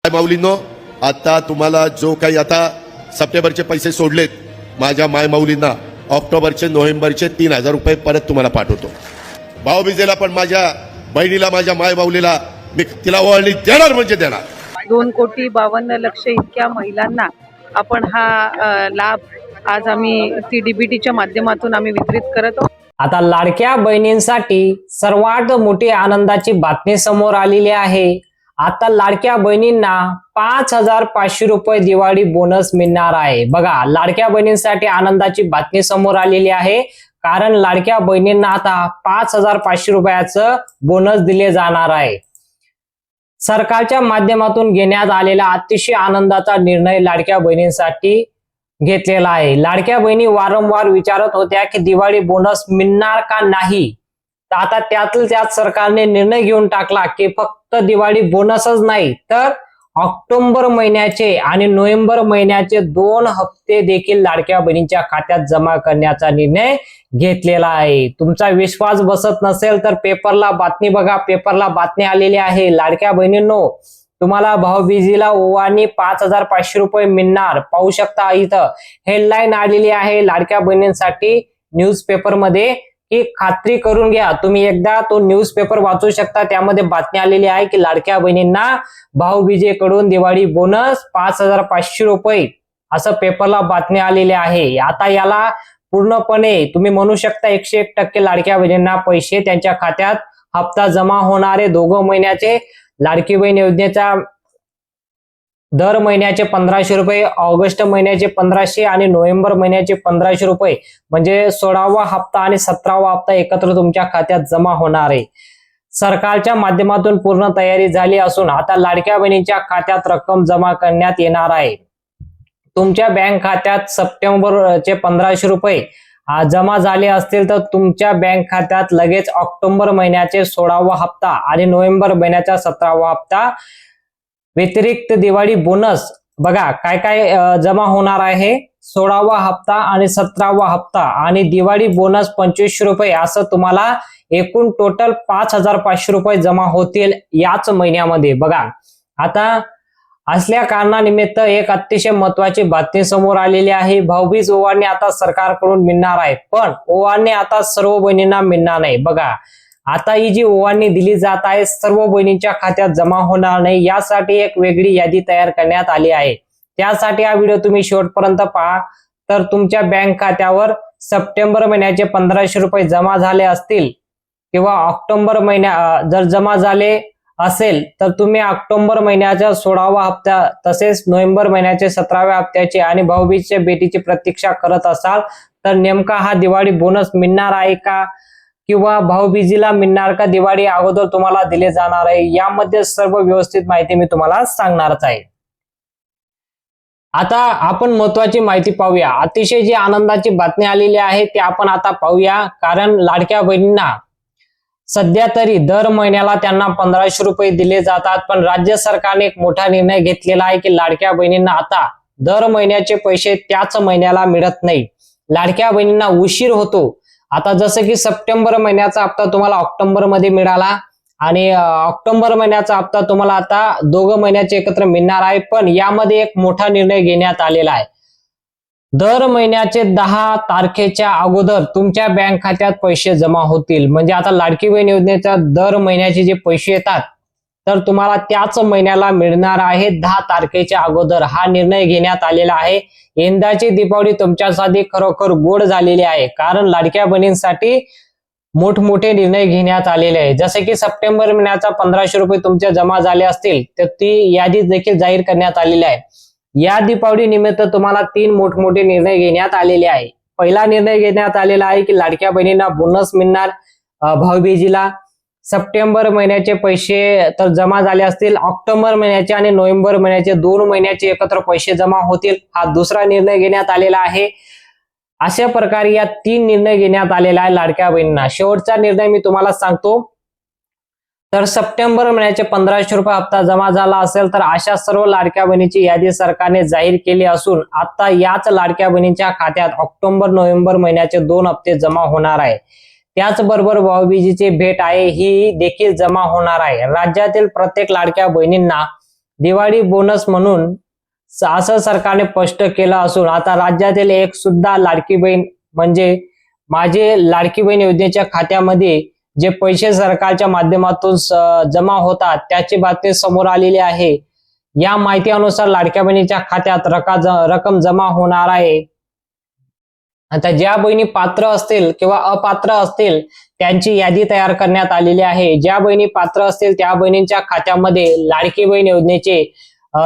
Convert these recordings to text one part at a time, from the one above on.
माऊलींनो, आता तुम्हाला जो काही आता सप्टेंबरचे पैसे सोडलेत माझ्या माय माऊलींना, ऑक्टोबरचे नोव्हेंबरचे 3,000 रुपये परत तुम्हाला पाठवतो. भाऊबीजेला पण माझ्या बहिणीला, माझ्या माय माऊलीला मी तिला ओवाळणी देणार म्हणजे देणार. 2,52,00,000 इतक्या महिलांना आपण हा लाभ आज आम्ही CDBTच्या माध्यमातून आम्ही वितरित करत आहोत. आता लाडक्या बहिणींसाठी सर्वात मोठी आनंदाची बातमी समोर आलेली आहे. आता लाडक्या बहिणींना 5,500 रुपये दिवाळी बोनस मिळणार आहे. बघा, लाडक्या बहिणींसाठी आनंदाची बातमी समोर आलेली आहे, कारण लाडक्या बहिणींना आता 5,500 रुपयाचं बोनस दिले जाणार आहे. सरकारच्या माध्यमातून घेण्यात आलेला अतिशय आनंदाचा निर्णय लाडक्या बहिणींसाठी घेतलेला आहे. लाडक्या बहिणी वारंवार विचारत होत्या की दिवाळी बोनस मिळणार का नाही. तर आता त्यात सरकारने निर्णय घेऊन टाकला की फक्त दिवाळी बोनसच नाही, तर ऑक्टोबर महिन्याचे आणि नोव्हेंबर महिन्याचे 2 हप्ते देखील लाडक्या बहिणींच्या खात्यात जमा करण्याचा निर्णय घेतलेला आहे. तुमचा विश्वास बसत नसेल तर पेपरला बातमी बघा. पेपरला बातमी आलेली आहे. लाडक्या बहिणींनो, तुम्हाला भाऊबीजेला ओवाळणी 5,500 रुपये मिळणार. पाहू शकता, इथं हेडलाईन आलेली आहे लाडक्या बहिणींसाठी न्यूजपेपर मध्ये, की खात्री करून घ्या. तुम्ही एकदा तो न्यूजपेपर वाचू शकता. त्यामध्ये बातमी आलेली आहे की लाडक्या बहिणींना भाऊबीजेकडून दिवाळी बोनस 5,500 रुपये, असं पेपरला बातमी आलेली आहे. आता याला पूर्णपणे तुम्ही म्हणू शकता 101% लाडक्या बहिणींना पैसे त्यांच्या खात्यात हप्ता जमा होणारे 2 महिन्याचे लाडकी बहीण योजनेचा दर महिन्याचे 1,500 रुपये, ऑगस्ट महिन्याचे 1,500 आणि नोव्हेंबर महिन्याचे 1,500 रुपये, म्हणजे 16वा हप्ता आणि 17वा हप्ता एकत्र तुमच्या खात्यात जमा होणार आहे. सरकारच्या माध्यमातून पूर्ण तयारी झाली असून आता लाडक्या बहिणींच्या खात्यात रक्कम जमा करण्यात येणार आहे. तुमच्या बँक खात्यात सप्टेंबरचे 1,500 रुपये जमा झाले असतील तर तुमच्या बँक खात्यात लगेच ऑक्टोबर महिन्याचे 16वा हप्ता आणि नोव्हेंबर महिन्याचा 17वा हप्ता व्यतिरिक्त दिवाळी बोनस बघा काय काय जमा होणार आहे. 16वा हप्ता आणि 17वा हप्ता आणि दिवाळी बोनस 2,500 रुपये, असं तुम्हाला एकूण टोटल 5,500 रुपये जमा होतील याच महिन्यामध्ये. बघा, आता असल्या कारणानिमित्त एक अतिशय महत्वाची बातमी समोर आलेली आहे. भाऊबीज ओवाळणी आता सरकारकडून मिळणार आहे, पण ओवाळणी आता सर्व बहिणींना मिळणार नाही. बघा, आता ही जी ओवाळणी दिली जात आहे सर्व बहिणींच्या खात्यात जमा होणार नाही. यासाठी एक वेगळी यादी तयार करण्यात आली आहे. त्यासाठी हा व्हिडिओ तुम्ही शेवटपर्यंत पहा. तर तुमच्या बँक खात्यावर सप्टेंबर महिन्याचे 1,500 रुपये जमा झाले असतील किंवा ऑक्टोबर महिन्या जर जमा झाले असेल तर तुम्ही ऑक्टोबर महिन्याच्या 16वा हप्ता तसेच नोव्हेंबर महिन्याचे 17व्या हप्त्याचे आणि भाऊबीजेच्या भेटीची प्रतीक्षा करत असाल तर नेमका हा दिवाळी बोनस मिळणार आहे का, किंवा भाऊबीजेला मिळणार का, दिवाळी अगोदर तुम्हाला दिले जाणार आहे, यामध्ये सर्व व्यवस्थित माहिती मी तुम्हाला सांगणारच आहे. आता आपण महत्वाची माहिती पाहूया. अतिशय जी आनंदाची बातमी आलेली आहे ते आपण आता पाहूया. कारण लाडक्या बहिणींना सध्या तरी दर महिन्याला त्यांना 1,500 रुपये दिले जातात, पण राज्य सरकारने एक मोठा निर्णय घेतलेला आहे की लाडक्या बहिणींना आता दर महिन्याचे पैसे त्याच महिन्याला मिळत नाही. लाडक्या बहिणींना उशीर होतो. आता जसं की सप्टेंबर महिन्याचा हप्ता तुम्हाला ऑक्टोबर मध्ये मिळाला आणि ऑक्टोबर महिन्याचा हप्ता तुम्हाला आता 2 महिन्याचे एकत्र मिळणार आहे, पण यामध्ये एक मोठा निर्णय घेण्यात आलेला आहे. दर महिन्याचे 10 तारखेच्या अगोदर तुमच्या बँक खात्यात पैसे जमा होतील. म्हणजे आता लाडकी बहीण योजनेचा दर महिन्याचे जे पैसे येतात तर तुम्हाला त्याच महिन्याला मिळणार आहे 10 तारखेच्या अगोदर. हा निर्णय घेण्यात आलेला आहे. यंदाची दीपावली तुमच्यासाठी खरोखर गोड झालेली आहे, कारण लाडक्या बहिणींसाठी मोठमोठे निर्णय घेण्यात आलेले आहे. जसे की सप्टेंबर महिन्याचा 1,500 रुपये तुमच्या जमा झाले असतील तर ती यादी देखील जाहीर करण्यात आलेली आहे. या दीपावली निमित्त तुम्हाला 3 मोठमोठे निर्णय घेण्यात आलेले आहे. पहिला निर्णय घेण्यात आलेला आहे की लाडक्या बहिणींना बोनस मिळणार भाऊबीजेला. सप्टेंबर महिन्याचे पैसे तर जमा झाले असतील, ऑक्टोबर महिन्याचे आणि नोव्हेंबर महिन्याचे 2 महिन्याचे एकत्र पैसे जमा होतील. हा दुसरा निर्णय घेण्यात आलेला आहे. अशा प्रकारे या 3 निर्णय घेण्यात आलेला आहे लाडक्या बहिणींना. शेवटचा निर्णय मी तुम्हाला सांगतो. तर सप्टेंबर महिन्याचे 1,500 रुपये हप्ता जमा झाला असेल तर अशा सर्व लाडक्या बहिणीची यादी सरकारने जाहीर केली असून आता याच लाडक्या बहिणींच्या खात्यात ऑक्टोबर नोव्हेंबर महिन्याचे 2 हप्ते जमा होणार आहे. त्याचबरोबर भाऊबीजेची भेट आहे ही देखील जमा होणार आहे. राज्यातील प्रत्येक लाडक्या बहिणींना दिवाळी बोनस म्हणून असं सरकारने स्पष्ट केलं असून आता राज्यातील एक सुद्धा लाडकी बहीण म्हणजे माझे लाडकी बहीण योजनेच्या खात्यामध्ये जे पैसे सरकारच्या माध्यमातून जमा होतात त्याची बातमी समोर आलेली आहे. या माहितीनुसार लाडक्या बहिणीच्या खात्यात रक्कम जमा होणार आहे. आता ज्या बहिणी पात्र असतील किंवा अपात्र असतील त्यांची यादी तयार करण्यात आलेली आहे. ज्या बहिणी पात्र असतील त्या बहिणींच्या खात्यामध्ये लाडकी बहीण योजनेचे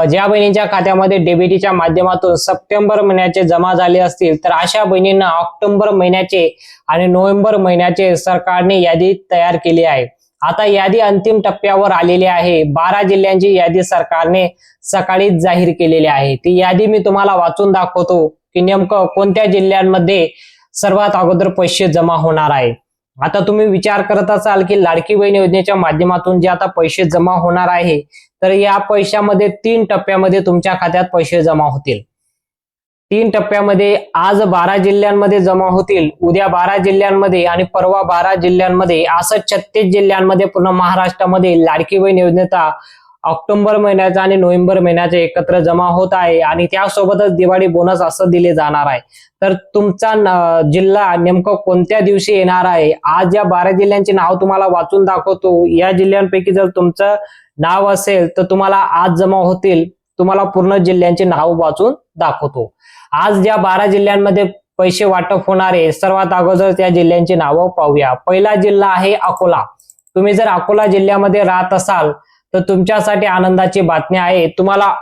ज्या बहिणींच्या खात्यामध्ये डीबीटीच्या माध्यमातून सप्टेंबर महिन्याचे जमा झाले असतील तर अशा बहिणींना ऑक्टोबर महिन्याचे आणि नोव्हेंबर महिन्याचे सरकारने यादी तयार केली आहे. आता यादी अंतिम टप्प्यावर आलेली आहे. 12 जिल्ह्यांची यादी सरकारने सकाळीच जाहीर केलेली आहे. ती यादी मी तुम्हाला वाचून दाखवतो की नेमकं कोणत्या जिल्ह्यांमध्ये सर्वात अगोदर पैसे जमा होणार आहे. आता तुम्ही विचार करत असाल की लाडकी बहीण योजनेच्या माध्यमातून जे आता पैसे जमा होणार आहे तर या पैशामध्ये 3 टप्प्यामध्ये तुमच्या खात्यात पैसे जमा होतील. 3 टप्प्यामध्ये आज 12 जिल्ह्यांमध्ये जमा होतील, उद्या 12 जिल्ह्यांमध्ये आणि परवा 12 जिल्ह्यांमध्ये, असं 36 जिल्ह्यांमध्ये पूर्ण महाराष्ट्रामध्ये लाडकी बहीण योजनेचा ऑक्टोबर महिन्याचा आणि नोव्हेंबर महिन्याचा एकत्र जमा होत आहे आणि त्यासोबतच दिवाळी बोनस असं दिले जाणार आहे. तर तुमचा जिल्हा नेमकं कोणत्या दिवशी येणार आहे, आज या 12 जिल्ह्यांचे नाव तुम्हाला वाचून दाखवतो. या जिल्ह्यांपैकी जर तुमचं नाव असेल तर तुम्हाला आज जमा होतील. तुम्हाला पूर्ण जिल्ह्यांचे नाव वाचून दाखवतो. आज ज्या 12 जिल्ह्यांमध्ये पैसे वाटप होणार आहे सर्वात अगोदर त्या जिल्ह्यांची नावं पाहूया. पहिला जिल्हा आहे अकोला. तुम्ही जर अकोला जिल्ह्यामध्ये राहत असाल तर तुमच्यासाठी आनंदाची बातमी आहे. तुम्हाला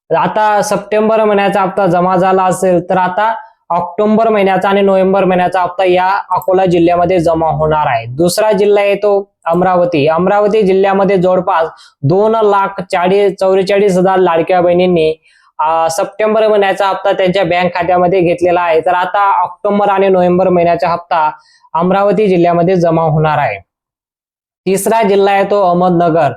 आता सप्टेंबर महिन्याचा हप्ता जमा झाला असेल तर आता ऑक्टोबर महिन्याचा आणि नोव्हेंबर महिन्याचा हप्ता या अकोला जिल्ह्यामध्ये जमा होणार आहे. दुसरा जिल्हा येतो अमरावती. अमरावती जिल्ह्यामध्ये जवळपास 2,44,000 लाडक्या बहिणींनी सप्टेंबर महिन्याचा हप्ता त्यांच्या बँक खात्यामध्ये घेतलेला आहे. तर आता ऑक्टोबर आणि नोव्हेंबर महिन्याचा हप्ता अमरावती जिल्ह्यामध्ये जमा होणार आहे. तिसरा जिल्हा आहे तो अहमदनगर.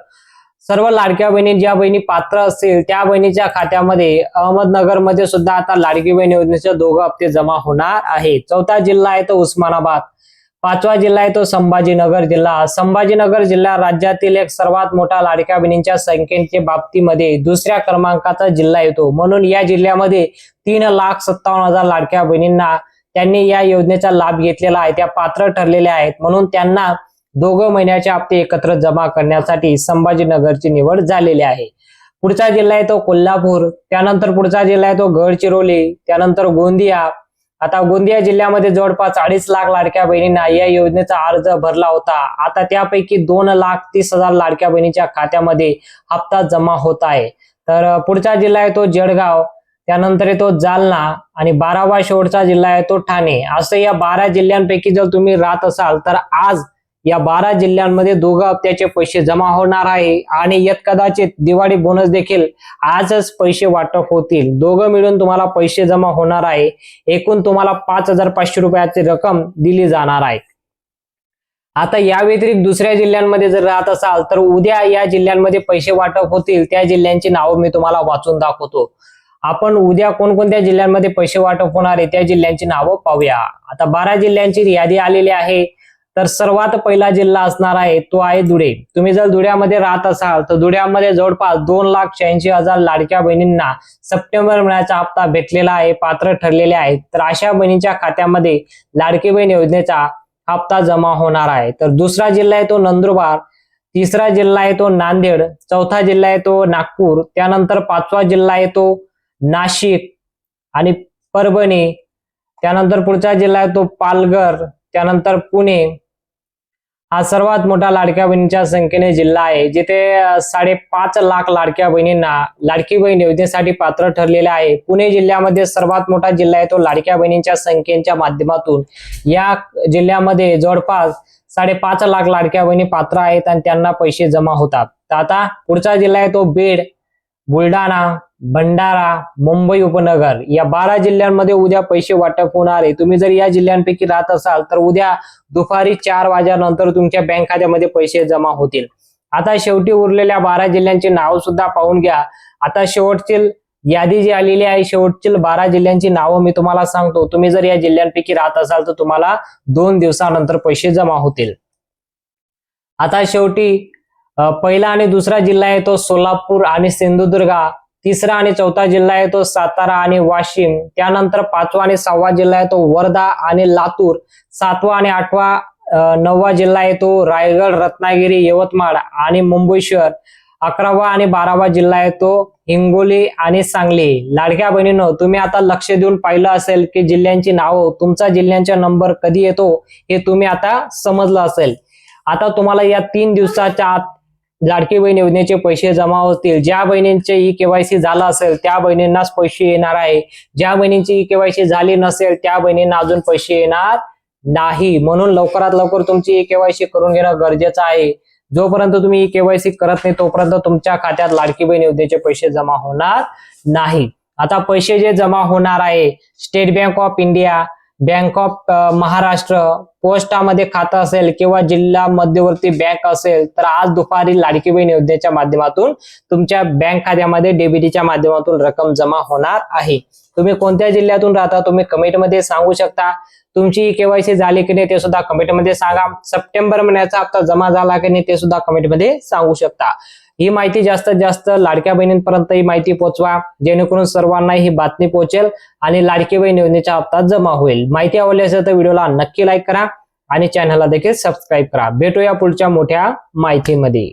सर्व लाडक्या बहिणी ज्या बहिणी पात्र असतील त्या बहिणीच्या खात्यामध्ये अहमदनगर मध्ये सुद्धा आता लाडकी बहीण योजनेचे 2 हप्ते जमा होणार आहे. चौथा जिल्हा आहे तो उस्मानाबाद. 5वा जिल्हा आहे तो संभाजीनगर जिल्हा. संभाजीनगर जिल्हा राज्यातील एक सर्वात मोठा लाडक्या बहिणींच्या संख्येच्या बाबतीमध्ये 2ऱ्या क्रमांकाचा जिल्हा येतो. म्हणून या जिल्ह्यामध्ये 3,57,000 लाडक्या बहिणींना त्यांनी या योजनेचा लाभ घेतलेला आहे. त्या पात्र ठरलेल्या आहेत म्हणून त्यांना 2 महिन्याचे हप्ते एकत्र जमा करण्यासाठी संभाजीनगरची निवड झालेली आहे. पुढचा जिल्हा आहे तो कोल्हापूर. त्यानंतर पुढचा जिल्हा आहे तो गडचिरोली. त्यानंतर गोंदिया. आता गोंदिया जिल्ह्यामध्ये जवळपास 2.5 लाख लाडक्या बहिणींना या योजनेचा अर्ज भरला होता. आता त्यापैकी 2,30,000 लाडक्या बहिणीच्या खात्यामध्ये हप्ता जमा होत आहे. तर पुढचा जिल्हा आहे तो जळगाव. त्यानंतर येतो जालना आणि 12वा शेवटचा जिल्हा आहे तो ठाणे. असं या 12 जिल्ह्यांपैकी जर तुम्ही राहत असाल तर आज या 12 जिल्ह्यांमध्ये 2 हप्त्याचे पैसे जमा होणार आहे आणि यात कदाचित दिवाळी बोनस देखील आजच पैसे वाटप होतील. 2 मिळून तुम्हाला पैसे जमा होणार आहे. एकूण तुम्हाला 5,500 रुपयाची रक्कम दिली जाणार आहे. आता या व्यतिरिक्त दुसऱ्या जिल्ह्यांमध्ये जर राहत असाल तर उद्या या जिल्ह्यांमध्ये पैसे वाटप होतील. त्या जिल्ह्यांची नावं मी तुम्हाला वाचून दाखवतो. आपण उद्या कोणकोणत्या जिल्ह्यांमध्ये पैसे वाटप होणार आहे त्या जिल्ह्यांची नावं पाहूया. आता 12 जिल्ह्यांची यादी आलेली आहे. तर सर्वात पहिला जिल्हा असणार आहे तो आहे धुळे. तुम्ही जर धुळ्यामध्ये राहत असाल तर धुळ्यामध्ये जवळपास 2,86,000 लाडक्या बहिणींना सप्टेंबर महिन्याचा हप्ता भेटलेला आहे, पात्र ठरलेले आहेत. तर अशा बहिणींच्या खात्यामध्ये लाडकी बहीण योजनेचा हप्ता जमा होणार आहे. तर दुसरा जिल्हा आहे तो नंदुरबार. तिसरा जिल्हा आहे तो नांदेड. चौथा जिल्हा आहे तो नागपूर. त्यानंतर 5वा जिल्हा आहे तो नाशिक आणि परभणी. त्यानंतर पुढचा जिल्हा आहे तो पालघर. त्यानंतर पुणे. हा सर्वात मोठा लाडक्या बहिणींच्या संख्येने जिल्हा आहे जिथे 5.5 लाख लाडक्या बहिणींना लाडकी बहीण योजनेसाठी पात्र ठरलेले आहे. पुणे जिल्ह्यामध्ये सर्वात मोठा जिल्हा आहे तो लाडक्या बहिणींच्या संख्येच्या माध्यमातून या जिल्ह्यामध्ये जवळपास 5.5 लाख लाडक्या बहिणी पात्र आहेत आणि त्यांना पैसे जमा होतात. तर आता पुढचा जिल्हा आहे तो बीड, बुलढाणा, भंडारा, मुंबई उपनगर. या 12 जिल्ह्यांमध्ये उद्या पैसे वाटप होणार आहे. तुम्ही जर या जिल्ह्यांपैकी राहत असाल तर उद्या दुपारी 4 वाजल्यानंतर तुमच्या बँक खात्यामध्ये पैसे जमा होतील. आता शेवटी उरलेल्या 12 जिल्ह्यांची नाव सुद्धा पाहून घ्या. आता शेवटची यादी जी आलेली आहे शेवटची 12 जिल्ह्यांची नावं मी तुम्हाला सांगतो. तुम्ही जर या जिल्ह्यांपैकी राहत असाल तर तुम्हाला 2 दिवसानंतर पैसे जमा होतील. आता शेवटी पहिला आणि दुसरा जिल्हा आहे तो सोलापूर आणि सिंधुदुर्ग, तिसरा आणि चौथा जिल्हा आहे तो सातारा आणि वाशिम, त्यानंतर 5वा आणि 6वा जिल्हा आहे तो वर्धा आणि लातूर, 7वा आणि 8वा 9वा जिल्हा आहे तो रायगड, रत्नागिरी, यवतमाळ आणि मुंबई शहर, 11वा आणि 12वा जिल्हा आहे तो हिंगोली आणि सांगली. लाडक्या बहिणींनो, तुम्ही आता लक्ष देऊन पाहिलं असेल की जिल्ह्यांची नावं, तुमचा जिल्ह्यांचा नंबर कधी येतो हे तुम्ही आता समजलं असेल. आता तुम्हाला या 3 दिवसाच्या आत लाडकी बहीण योजनेचे पैसे जमा होतील. ज्या बहिणींचे ई-केवायसी झालं असेल त्या बहिणींनाच पैसे येणार आहे. ज्या बहिणींची ई-केवायसी झाली नसेल त्या बहिणींना अजून पैसे येणार नाही. म्हणून लवकरात लवकर तुमची ई-केवायसी करून घेणं गरजेचं आहे. जोपर्यंत तुम्ही ई-केवायसी करत नाही तोपर्यंत तुमच्या खात्यात लाडकी बहीण योजनेचे पैसे जमा होणार नाही. आता पैसे जे जमा होणार आहे, State Bank of India, Bank of Maharashtra, पोस्टामध्ये खातं असेल किंवा जिल्हा मध्यवर्ती बँक असेल तर आज दुपारी लाडकी बहीण योजनेच्या माध्यमातून तुमच्या बँक खात्यामध्ये डीबीटीच्या माध्यमातून रक्कम जमा होणार आहे. तुम्ही कोणत्या जिल्ह्यातून राहता तुम्ही कमेंटमध्ये सांगू शकता. तुमची केवायसी झाली की नाही ते सुद्धा कमेंटमध्ये सांगा. सप्टेंबर महिन्याचा हप्ता जमा झाला की नाही ते सुद्धा कमेंटमध्ये सांगू शकता. ही माहिती जास्तीत जास्त लाडक्या बहिणींपर्यंत ही माहिती पोहोचवा, जेणेकरून सर्वांना ही बातमी पोहोचेल आणि लाडकी बहीण योजनेचा हप्ता जमा होईल. माहिती आवडली असेल तर व्हिडिओला नक्की लाईक करा आणि चॅनलला देखील सबस्क्राईब करा. भेटूया पुढच्या मोठ्या माहितीमध्ये.